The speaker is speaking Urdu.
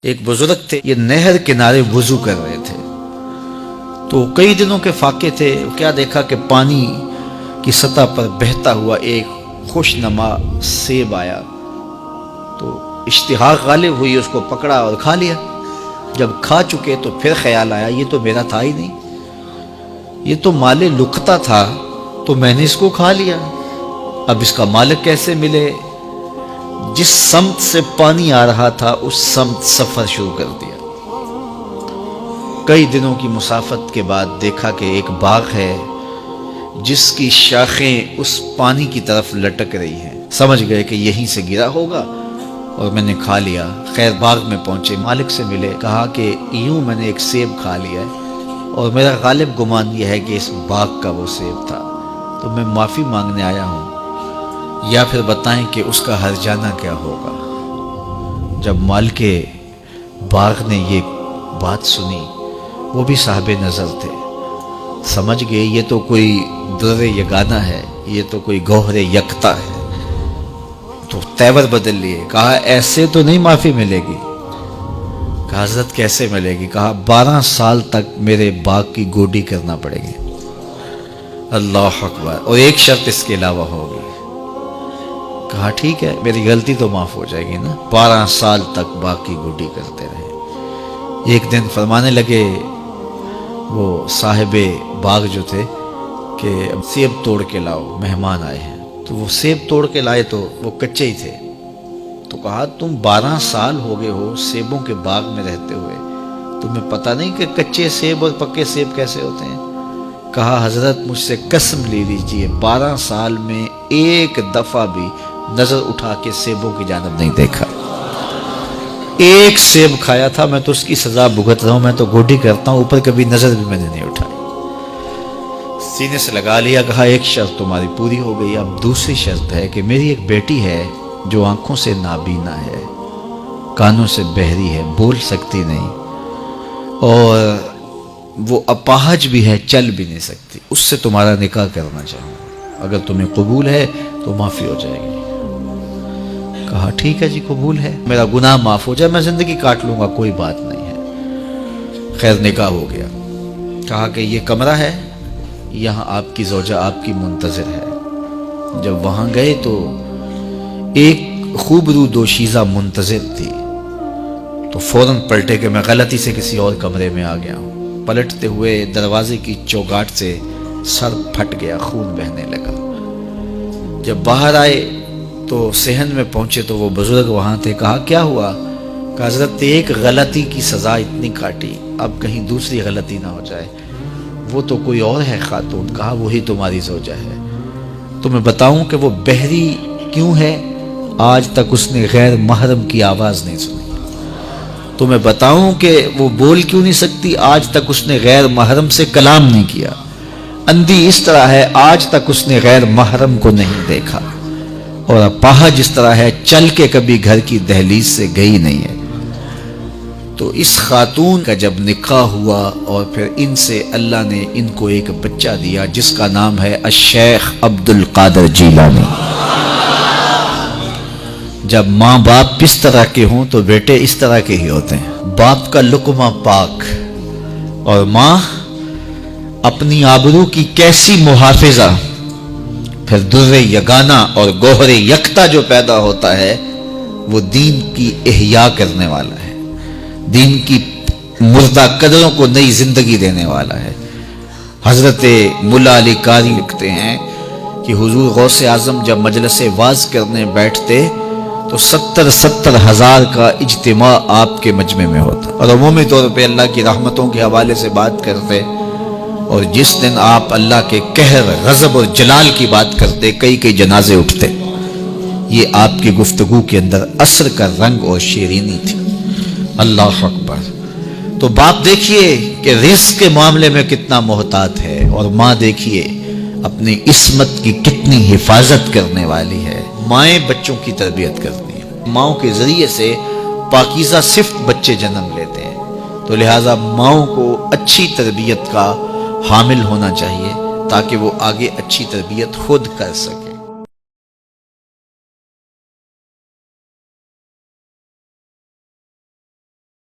ایک بزرگ تھے، یہ نہر کنارے وضو کر رہے تھے تو کئی دنوں کے فاقے تھے۔ کیا دیکھا کہ پانی کی سطح پر بہتا ہوا ایک خوش نما سیب آیا تو اشتہاق غالب ہوئی، اس کو پکڑا اور کھا لیا۔ جب کھا چکے تو پھر خیال آیا یہ تو میرا تھا ہی نہیں، یہ تو مال لقطہ تھا، تو میں نے اس کو کھا لیا، اب اس کا مالک کیسے ملے؟ جس سمت سے پانی آ رہا تھا اس سمت سفر شروع کر دیا۔ کئی دنوں کی مسافت کے بعد دیکھا کہ ایک باغ ہے جس کی شاخیں اس پانی کی طرف لٹک رہی ہیں۔ سمجھ گئے کہ یہیں سے گرا ہوگا اور میں نے کھا لیا۔ خیر باغ میں پہنچے، مالک سے ملے، کہا کہ یوں میں نے ایک سیب کھا لیا ہے اور میرا غالب گمان یہ ہے کہ اس باغ کا وہ سیب تھا، تو میں معافی مانگنے آیا ہوں، یا پھر بتائیں کہ اس کا ہرجانہ کیا ہوگا۔ جب مالک باغ نے یہ بات سنی، وہ بھی صاحب نظر تھے، سمجھ گئے یہ تو کوئی در یگانہ ہے، یہ تو کوئی گوہر یکتا ہے، تو تیور بدل لیے۔ کہا ایسے تو نہیں معافی ملے گی۔ کہا حضرت کیسے ملے گی؟ کہا 12 سال تک میرے باغ کی گوڈی کرنا پڑے گی۔ اللہ اکبر، اور ایک شرط اس کے علاوہ ہوگی۔ کہا ٹھیک ہے، میری غلطی تو معاف ہو جائے گی نا۔ 12 سال تک باغ کی گوڈی کرتے رہے۔ ایک دن فرمانے لگے وہ صاحب باغ جو تھے کہ سیب توڑ کے لاؤ، مہمان آئے ہیں۔ تو وہ سیب توڑ کے لائے تو وہ کچے ہی تھے۔ تو کہا تم 12 سال ہو گئے ہو سیبوں کے باغ میں رہتے ہوئے، تمہیں پتہ نہیں کہ کچے سیب اور پکے سیب کیسے ہوتے ہیں؟ کہا حضرت مجھ سے قسم لے لیجئے 12 سال میں ایک دفعہ بھی نظر اٹھا کے سیبوں کی جانب نہیں دیکھا۔ ایک سیب کھایا تھا، میں تو اس کی سزا بھگت رہا ہوں، میں تو گوڈی کرتا ہوں، اوپر کبھی نظر بھی میں نے نہیں اٹھائی۔ سینے سے لگا لیا، کہا ایک شرط تمہاری پوری ہو گئی، اب دوسری شرط ہے کہ میری ایک بیٹی ہے جو آنکھوں سے نابینا ہے، کانوں سے بہری ہے، بول سکتی نہیں، اور وہ اپاہج بھی ہے، چل بھی نہیں سکتی، اس سے تمہارا نکاح کرنا چاہوں، اگر تمہیں قبول ہے تو معافی ہو جائے گی۔ کہا ٹھیک ہے جی قبول ہے، میرا گناہ معاف ہو جائے، میں زندگی کاٹ لوں گا، کوئی بات نہیں ہے۔ خیر نکاح ہو گیا۔ کہا کہ یہ کمرہ ہے، یہاں آپ کی زوجہ آپ کی منتظر ہے۔ جب وہاں گئے تو ایک خوبرو دوشیزہ منتظر تھی، تو فوراً پلٹے کہ میں غلطی سے کسی اور کمرے میں آ گیا ہوں۔ پلٹتے ہوئے دروازے کی چوگاٹ سے سر پھٹ گیا، خون بہنے لگا۔ جب باہر آئے تو صحن میں پہنچے تو وہ بزرگ وہاں تھے۔ کہا کیا ہوا؟ کہ حضرت ایک غلطی کی سزا اتنی کاٹی، اب کہیں دوسری غلطی نہ ہو جائے، وہ تو کوئی اور ہے خاتون۔ کہا وہی تمہاری زوجہ ہے۔ تمہیں بتاؤں کہ وہ بہری کیوں ہے؟ آج تک اس نے غیر محرم کی آواز نہیں سنی۔ تمہیں بتاؤں کہ وہ بول کیوں نہیں سکتی؟ آج تک اس نے غیر محرم سے کلام نہیں کیا۔ اندھی اس طرح ہے، آج تک اس نے غیر محرم کو نہیں دیکھا، اور اپاہج اس طرح ہے، چل کے کبھی گھر کی دہلیز سے گئی نہیں ہے۔ تو اس خاتون کا جب نکاح ہوا اور پھر ان سے اللہ نے ان کو ایک بچہ دیا جس کا نام ہے الشیخ عبد القادر جیلانی۔ جب ماں باپ اس طرح کے ہوں تو بیٹے اس طرح کے ہی ہوتے ہیں۔ باپ کا لقمہ پاک اور ماں اپنی آبرو کی کیسی محافظہ، پھر در یگانہ اور گوہر یکتا جو پیدا ہوتا ہے وہ دین کی احیاء کرنے والا ہے، دین کی مردہ قدروں کو نئی زندگی دینے والا ہے۔ حضرت ملا علی قاری لکھتے ہیں کہ حضور غوث اعظم جب مجلس واعظ کرنے بیٹھتے تو 70 ہزار کا اجتماع آپ کے مجمع میں ہوتا، اور عمومی طور پہ اللہ کی رحمتوں کے حوالے سے بات کرتے، اور جس دن آپ اللہ کے قہر، غضب اور جلال کی بات کرتے کئی جنازے اٹھتے۔ یہ آپ کی گفتگو کے اندر عصر کا رنگ اور شیرینی تھی۔ اللہ اکبر۔ تو باپ دیکھیے کہ رزق کے معاملے میں کتنا محتاط ہے، اور ماں دیکھیے اپنی عصمت کی کتنی حفاظت کرنے والی ہے۔ مائیں بچوں کی تربیت کرتی ہیں، ماؤں کے ذریعے سے پاکیزہ صفت بچے جنم لیتے ہیں، تو لہٰذا ماؤں کو اچھی تربیت کا حامل ہونا چاہیے تاکہ وہ آگے اچھی تربیت خود کر سکے۔